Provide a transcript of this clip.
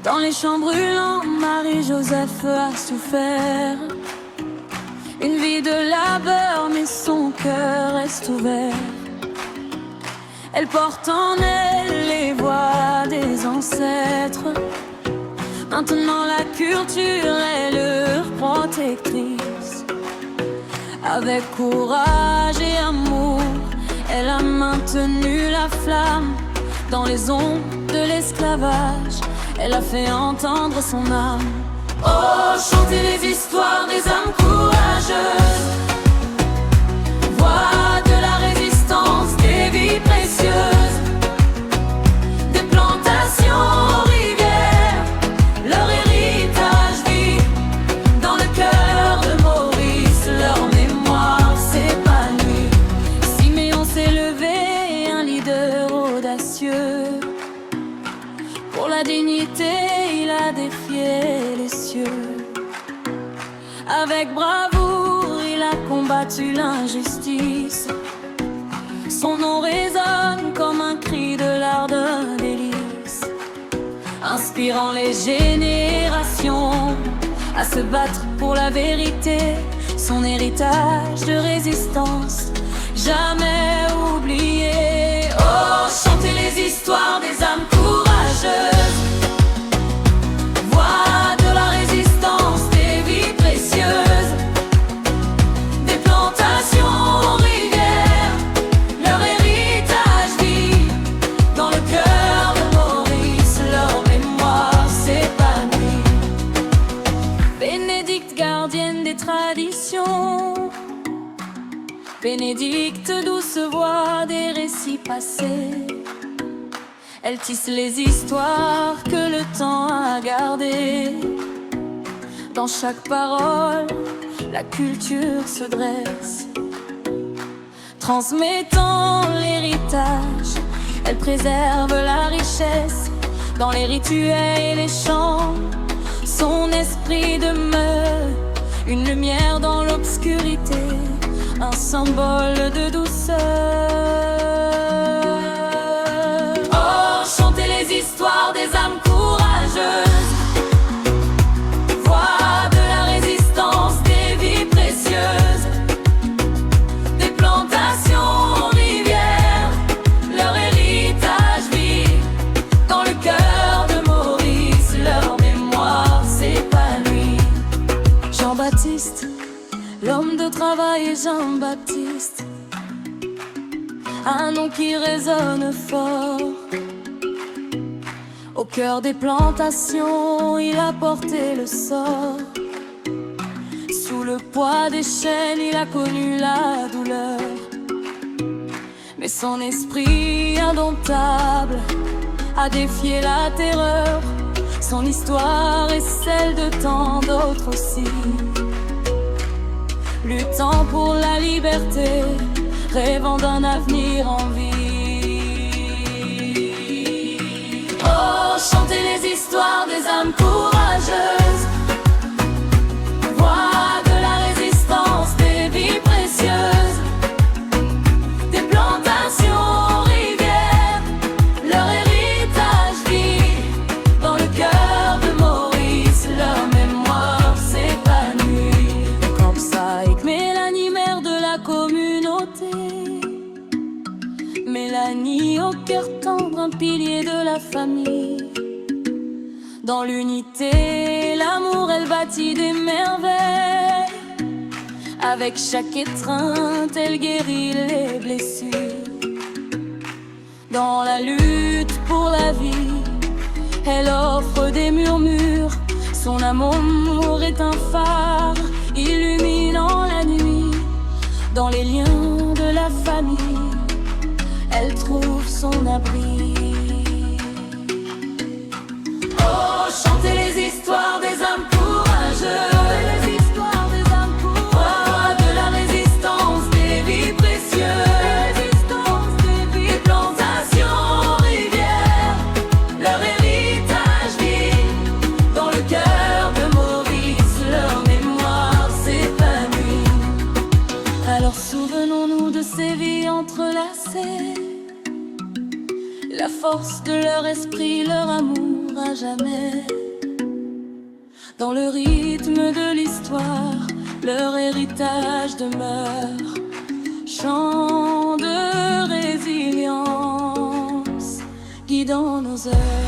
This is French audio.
Dans les champs brûlants, Marie-Joseph a souffert. Une vie de labeur, mais son cœur reste ouvert. Elle porte en elle les voix des ancêtres. Maintenant la culture est leur protectrice. Avec courage et amour, elle a maintenu la flamme. Dans les ombres de l'esclavage, elle a fait entendre son âme. Oh, chantez les histoires des âmes courageuses, voix de la résistance, des vies précieuses, des plantations aux rivières, leur héritage vit dans le cœur de Maurice, leur mémoire s'épanouit. Siméon s'est levé, un leader audacieux. Pour la dignité, il a défié les cieux. Avec bravoure, il a combattu l'injustice. Son nom résonne comme un cri de l'ardeur d'Élise, inspirant les générations à se battre pour la vérité. Son héritage de résistance, jamais oublié. Oh, chantez les histoires des âmes courageuses, voix de la résistance, des vies précieuses, des plantations aux rivières, leur héritage vit dans le cœur de Maurice, leur mémoire s'épanouit. Bénédicte, gardienne des traditions, Bénédicte, douce voix des récits passés. Elle tisse les histoires que le temps a gardées. Dans chaque parole, la culture se dresse. Transmettant l'héritage, elle préserve la richesse. Dans les rituels et les chants, son esprit demeure une lumière dans l'obscurité, un symbole de douceur. Oh, chantez les histoires des âmes courageuses, voix de la résistance, des vies précieuses, des plantations aux rivières, leur héritage vit dans le cœur de Maurice, leur mémoire s'épanouit. Jean-Baptiste, l'homme de travail, et Jean-Baptiste, un nom qui résonne fort. Au cœur des plantations, il a porté le sort. Sous le poids des chaînes, il a connu la douleur. Mais son esprit indomptable a défié la terreur. Son histoire est celle de tant d'autres aussi, luttant pour la liberté, rêvant d'un avenir en vie. Oh, chantez les histoires des âmes courageuses, voix de la résistance, des vies précieuses, des plantations aux rivières, leur héritage vit dans le cœur de Maurice, leur mémoire s'épanouit. Comme ça, avec Mélanie, mère de la communauté, Mélanie au cœur tendre, un pilier de la famille. Dans l'unité, l'amour, elle bâtit des merveilles. Avec chaque étreinte, elle guérit les blessures. Dans la lutte pour la vie, elle offre des murmures. Son amour est un phare illuminant la nuit. Dans les liens de la famille, elle trouve son abri. Oh, chantez les histoires des âmes courageuses, les histoires des âmes courageuses, de la résistance, des vies précieuses, des plantations aux rivières, leur héritage vit dans le cœur de Maurice, leur mémoire s'épanouit. Alors souvenons-nous de ces vies entrelacées, la force de leur esprit, leur amour, s'effondrera jamais. Dans le rythme de l'histoire, leur héritage demeure. Chant de résilience guidant nos heures.